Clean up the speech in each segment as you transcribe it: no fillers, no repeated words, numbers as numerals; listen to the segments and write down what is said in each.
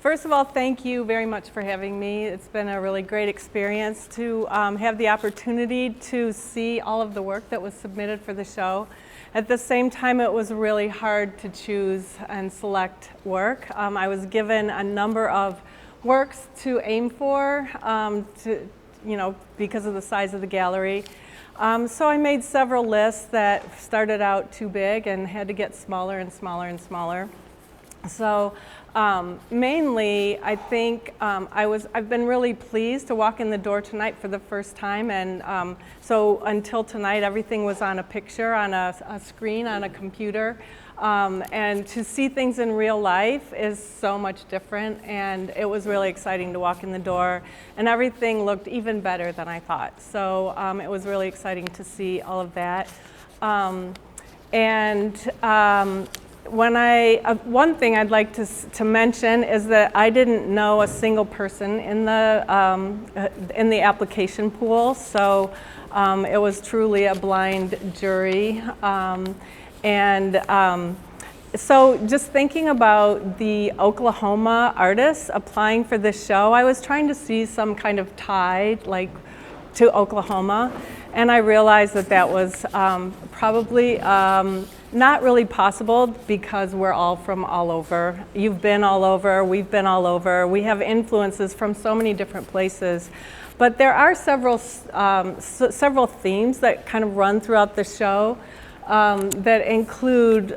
First of all, thank you very much for having me. It's been a really great experience to have the opportunity to see all of the work that was submitted for the show. At the same time, it was really hard to choose and select work. I was given a number of works to aim for, because of the size of the gallery. So I made several lists that started out too big and had to get smaller and smaller and smaller. So mainly, I think I've been really pleased to walk in the door tonight for the first time, and so until tonight, everything was on a picture, on a screen, on a computer, and to see things in real life is so much different, and it was really exciting to walk in the door, and everything looked even better than I thought. So it was really exciting to see all of that. One thing I'd like to mention is that I didn't know a single person in the application pool, so it was truly a blind jury. So just thinking about the Oklahoma artists applying for this show, I was trying to see some kind of tie to Oklahoma, and I realized that was probably not really possible because we're all from all over. You've been all over, we've been all over. We have influences from so many different places. But there are several themes that kind of run throughout the show that include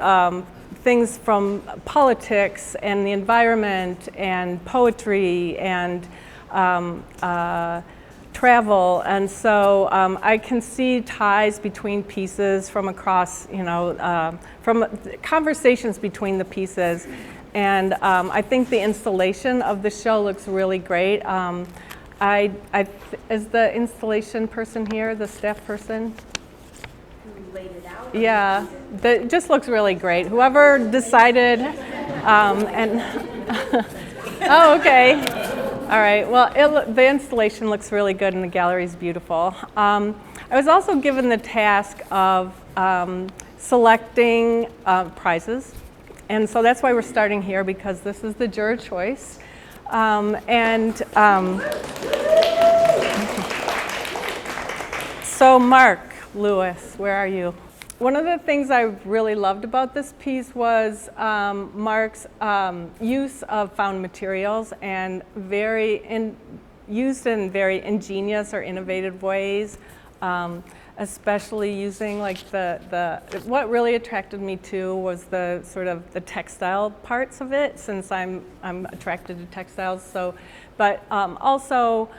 things from politics and the environment and poetry and travel, and so I can see ties between pieces from across, from conversations between the pieces, and I think the installation of the show looks really great. Is the installation person here, the staff person? Who laid it out? Yeah, it just looks really great. Whoever decided, oh, okay. All right, well, the installation looks really good and the gallery is beautiful. I was also given the task of selecting prizes, and so that's why we're starting here, because this is the juror choice. So Mark Lewis, where are you? One of the things I really loved about this piece was Mark's use of found materials and used in very ingenious or innovative ways, especially using what really attracted me to was the sort of the textile parts of it, since I'm attracted to textiles. So, but also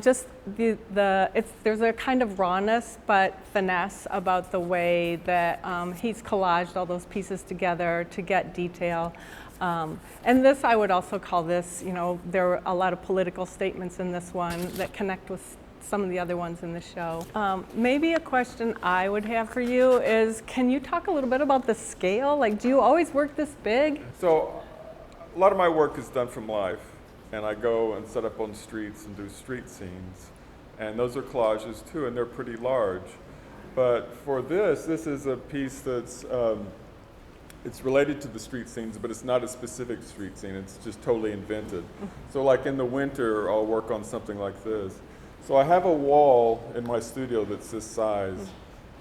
just there's a kind of rawness but finesse about the way that he's collaged all those pieces together to get detail. And this, I would also call this, there are a lot of political statements in this one that connect with some of the other ones in the show. Maybe a question I would have for you is, can you talk a little bit about the scale? Do you always work this big? So a lot of my work is done from life. And I go and set up on streets and do street scenes. And those are collages too, and they're pretty large. But for this is a piece that's, it's related to the street scenes, but it's not a specific street scene. It's just totally invented. So like in the winter, I'll work on something like this. So I have a wall in my studio that's this size.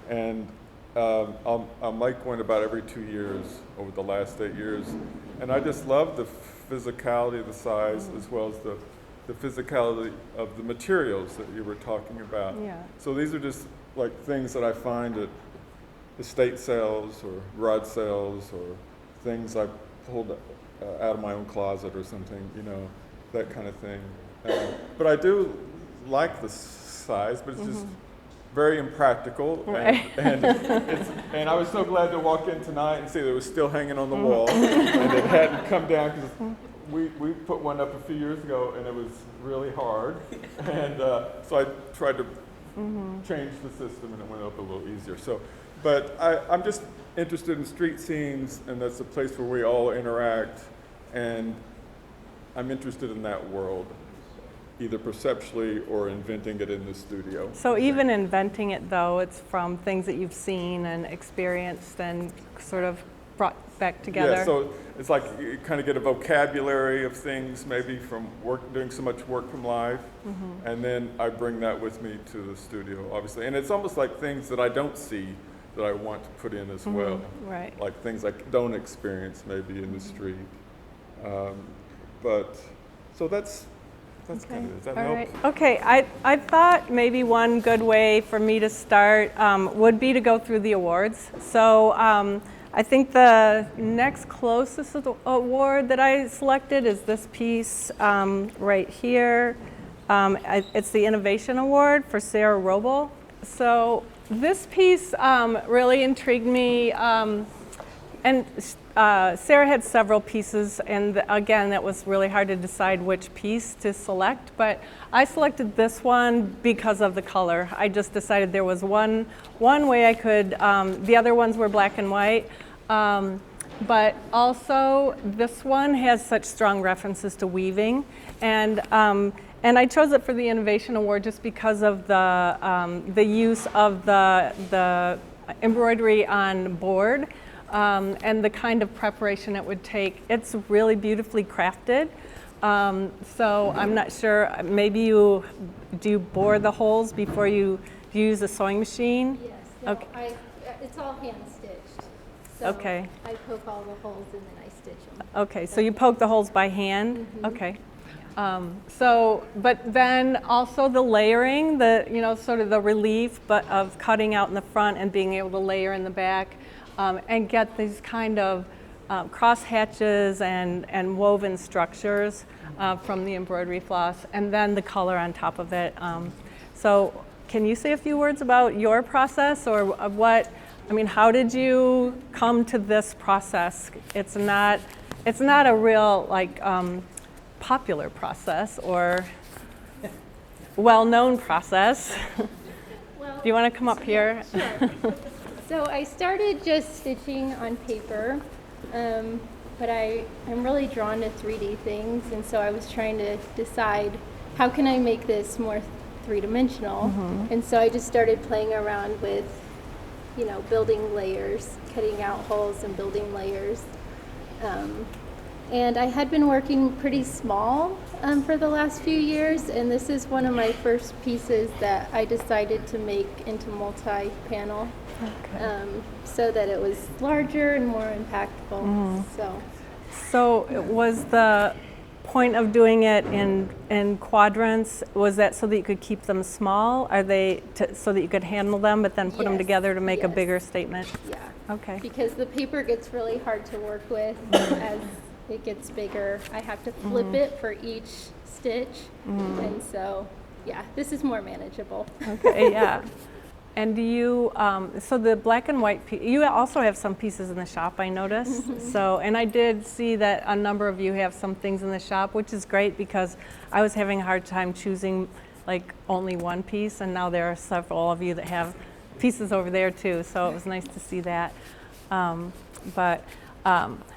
And I'll make one about every 2 years over the last 8 years. And I just love the physicality of the size, as well as the physicality of the materials that you were talking about. Yeah. So these are just like things that I find at estate sales or garage sales, or things I pulled out of my own closet or something, that kind of thing. But I do like the size, but it's just very impractical, right. and I was so glad to walk in tonight and see that it was still hanging on the wall, and it hadn't come down, because we put one up a few years ago and it was really hard, and so I tried to change the system and it went up a little easier. So, but I'm just interested in street scenes, and that's a place where we all interact, and I'm interested in that world, either perceptually or inventing it in the studio. So even inventing it, though, it's from things that you've seen and experienced and sort of brought back together. Yeah, so it's like you kind of get a vocabulary of things maybe from doing so much work from life, and then I bring that with me to the studio, obviously. And it's almost like things that I don't see that I want to put in as well. Right. Like things I don't experience maybe in the street. But, so that's kind of it. Does that All help? right. Okay, I thought maybe one good way for me to start would be to go through the awards. So I think the next closest award that I selected is this piece right here. It's the Innovation Award for Sarah Roble. So this piece really intrigued me. And Sarah had several pieces, and again, that was really hard to decide which piece to select, but I selected this one because of the color. I just decided there was one way I could, the other ones were black and white, but also this one has such strong references to weaving, and I chose it for the Innovation Award just because of the use of the embroidery on board. And the kind of preparation it would take. It's really beautifully crafted. So I'm not sure, maybe do you bore the holes before you use a sewing machine? Yes. No, Okay. It's all hand stitched. So Okay. I poke all the holes and then I stitch them. Okay, so you poke the holes by hand? Okay. But then also the layering, sort of the relief of cutting out in the front and being able to layer in the back. And get these kind of cross hatches and woven structures from the embroidery floss, and then the color on top of it. So can you say a few words about your process, or how did you come to this process? It's not a real popular process or well-known process. Well, Do you want to come up here? Sure. So I started just stitching on paper, but I'm really drawn to 3D things, and so I was trying to decide how can I make this more three-dimensional, and so I just started playing around with, building layers, cutting out holes and building layers. And I had been working pretty small for the last few years, and this is one of my first pieces that I decided to make into multi-panel. Okay. So that it was larger and more impactful. So was the point of doing it in quadrants, was that so that you could keep them small? Are they so that you could handle them but then put them together to make a bigger statement? Yeah. Okay. Because the paper gets really hard to work with as it gets bigger. I have to flip it for each stitch, and so this is more manageable. Okay, yeah. And do you, so the black and white, you also have some pieces in the shop, I noticed. So, and I did see that a number of you have some things in the shop, which is great because I was having a hard time choosing only one piece, and now there are several of you that have pieces over there too, so it was nice to see that.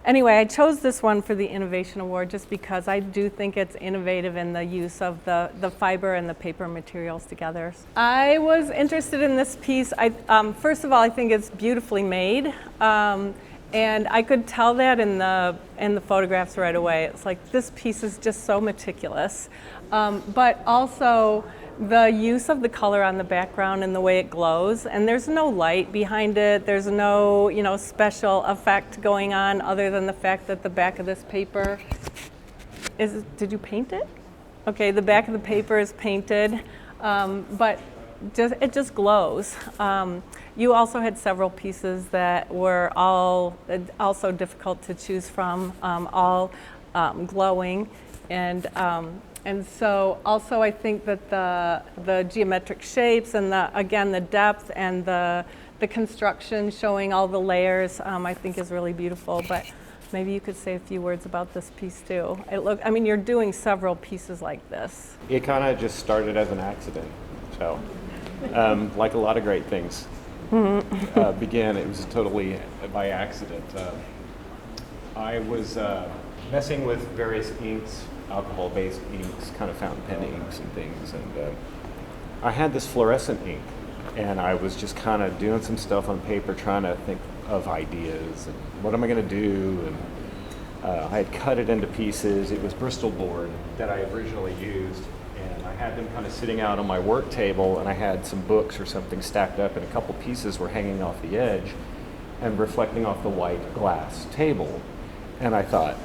Anyway, I chose this one for the Innovation Award just because I do think it's innovative in the use of the fiber and the paper materials together. I was interested in this piece. First of all, I think it's beautifully made, and I could tell that in the photographs right away. It's like this piece is just so meticulous, but also the use of the color on the background and the way it glows, and there's no light behind it, there's no special effect going on other than the fact that the back of this paper did you paint it? Okay, the back of the paper is painted, but it just glows. You also had several pieces that were all also difficult to choose from, all glowing, and so also I think that the geometric shapes and the depth and the construction showing all the layers I think is really beautiful, but maybe you could say a few words about this piece too. You're doing several pieces like this. It kind of just started as an accident, so like a lot of great things began, it was totally by accident. I was messing with various inks, alcohol-based inks, kind of fountain pen inks and things, and I had this fluorescent ink, and I was just kind of doing some stuff on paper, trying to think of ideas and what am I going to do, and I had cut it into pieces. It was Bristol board that I originally used, and I had them kind of sitting out on my work table, and I had some books or something stacked up, and a couple pieces were hanging off the edge and reflecting off the white glass table. And I thought,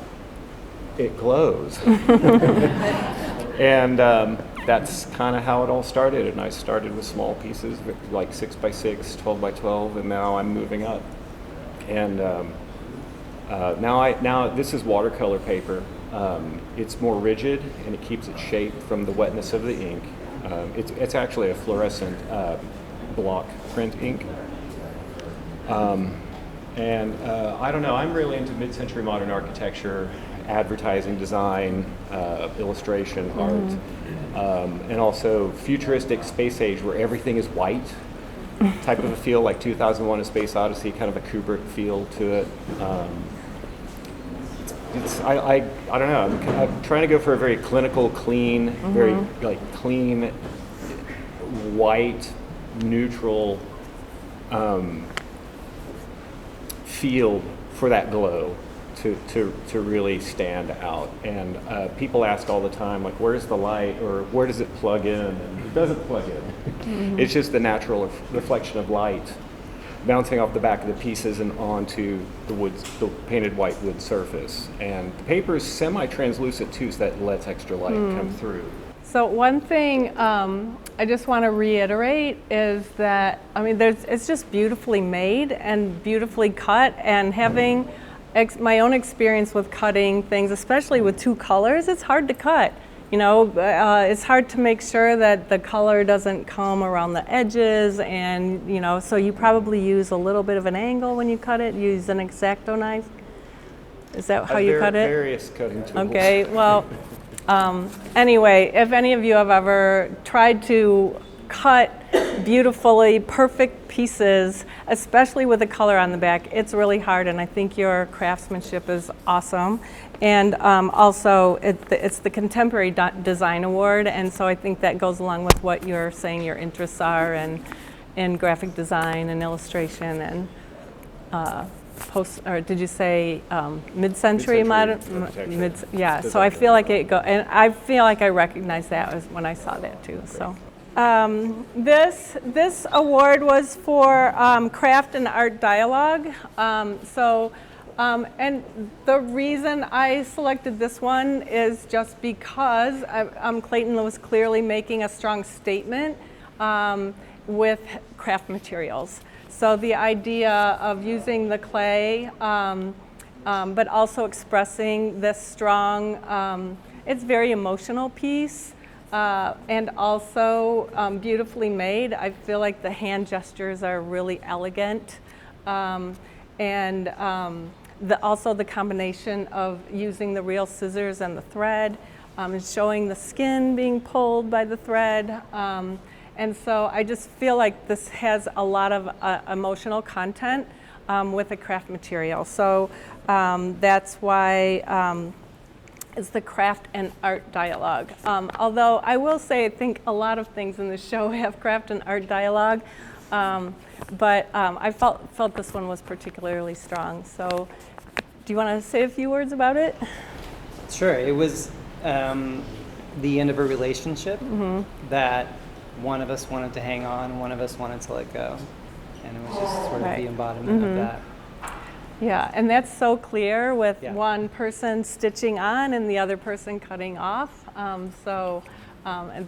it glows. And that's kind of how it all started. And I started with small pieces, like 6 by 6, 12 by 12, and now I'm moving up. And now this is watercolor paper. It's more rigid and it keeps its shape from the wetness of the ink. It's actually a fluorescent block print ink. And I don't know, I'm really into mid-century modern architecture, advertising, design, illustration, art, and also futuristic space age where everything is white type of a feel, like 2001: A Space Odyssey, kind of a Kubrick feel to it. I don't know, I'm trying to go for a very clinical, clean, very clean, white, neutral feel for that glow to really stand out. And people ask all the time, like, where's the light, or where does it plug in? And it doesn't plug in. It's just the natural reflection of light bouncing off the back of the pieces and onto the painted white wood surface. And the paper is semi-translucent too, so that lets extra light come through. So one thing I just want to reiterate is that, I mean, it's just beautifully made and beautifully cut, and having my own experience with cutting things, especially with two colors, it's hard to cut. You know, it's hard to make sure that the color doesn't come around the edges, and, you know, so you probably use a little bit of an angle when you cut it. Use an X-Acto knife. Is that how you cut it? Various cutting tools. Okay, well, anyway, if any of you have ever tried to cut beautifully perfect pieces, especially with the color on the back, it's really hard, and I think your craftsmanship is awesome. And also, it's the Contemporary Design Award, and so I think that goes along with what you're saying your interests are, and in graphic design and illustration and or did you say mid-century modern? Yeah. So I feel like and I feel like I recognize that when I saw that too. So this award was for craft and art dialogue. And the reason I selected this one is just because Clayton was clearly making a strong statement with craft materials. So the idea of using the clay, but also expressing this strong, it's very emotional piece, and also beautifully made. I feel like the hand gestures are really elegant. Also the combination of using the real scissors and the thread, and showing the skin being pulled by the thread. And so I just feel like this has a lot of emotional content with a craft material. So that's why it's the craft and art dialogue. Although I will say, I think a lot of things in the show have craft and art dialogue, but I felt this one was particularly strong. So do you want to say a few words about it? Sure. It was the end of a relationship that one of us wanted to hang on, one of us wanted to let go. And it was just sort of the embodiment of that. Yeah, and that's so clear with one person stitching on and the other person cutting off. And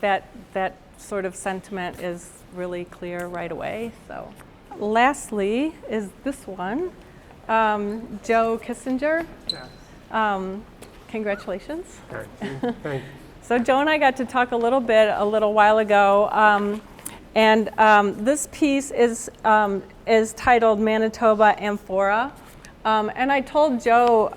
that sort of sentiment is really clear right away. So, lastly is this one, Joe Kissinger. Congratulations. Thank you. So Joe and I got to talk a little while ago, and this piece is titled Manitoba Amphora. And I told Joe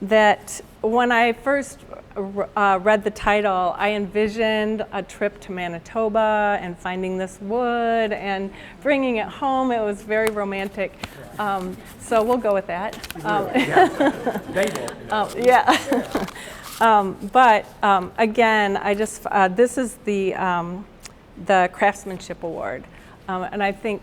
that when I first read the title, I envisioned a trip to Manitoba and finding this wood and bringing it home. It was very romantic. So we'll go with that. But again, I just this is the Craftsmanship Award. And I think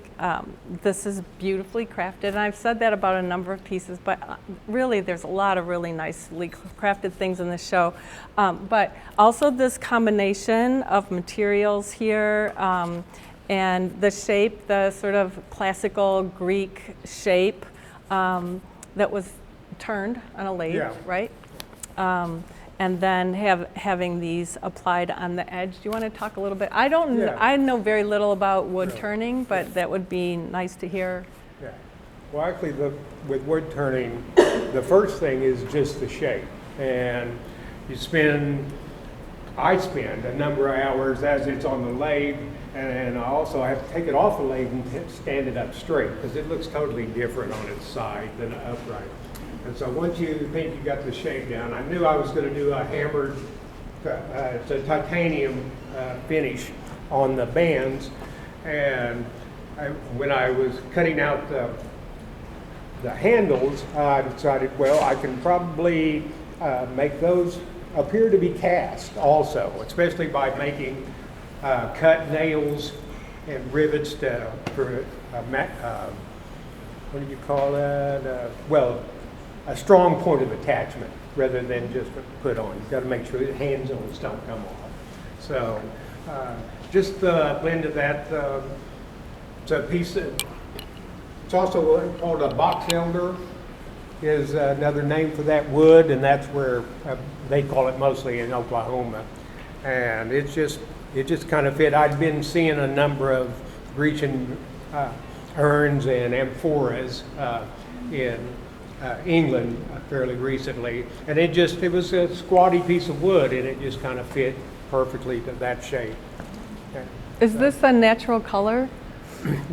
this is beautifully crafted. And I've said that about a number of pieces, but really there's a lot of really nicely crafted things in this show. But also this combination of materials here and the shape, the sort of classical Greek shape that was turned on a lathe, Yeah. right? And then having these applied on the edge. Do you want to talk a little bit? I don't. Yeah. I know very little about wood No. turning, but that would be nice to hear. Yeah. Well, actually, with wood turning, the first thing is just the shape. And I spend a number of hours as it's on the lathe, and I also have to take it off the lathe and stand it up straight, because it looks totally different on its side than upright. And so once you think you got the shape down, I knew I was going to do a hammered, it's a titanium finish on the bands. And when I was cutting out the handles, I decided, well, I can probably make those appear to be cast also, especially by making cut nails and rivets for what do you call that? Well, a strong point of attachment rather than just put on. You've got to make sure the hand zones don't come off. So just the blend of that. It's a piece of, it's also called a box elder, is another name for that wood, and that's where they call it mostly in Oklahoma. And it just kind of fit. I'd been seeing a number of Grecian urns and amphoras in England fairly recently, and it was a squatty piece of wood, and it just kind of fit perfectly to that shape. Okay. Is this a natural color?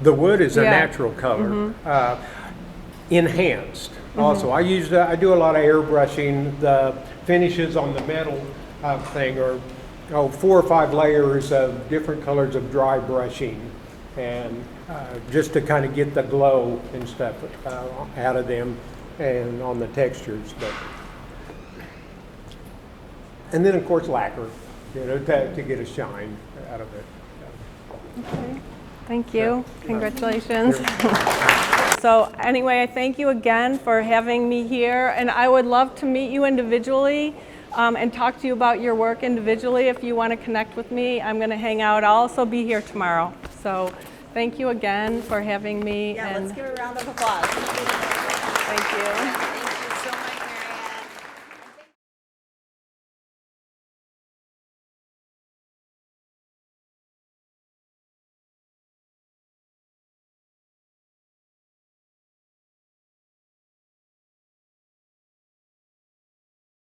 The wood is a Yeah. natural color, enhanced. Also, I do a lot of airbrushing. The finishes on the metal thing are 4 or 5 layers of different colors of dry brushing, and just to kind of get the glow and stuff out of them and on the textures. And then of course lacquer, to get a shine out of it. Okay. Thank you. Congratulations. So anyway, I thank you again for having me here, and I would love to meet you individually and talk to you about your work individually. If you want to connect with me, I'm going to hang out. I'll also be here tomorrow. So thank you again for having me. Yeah, and let's give a round of applause. thank you.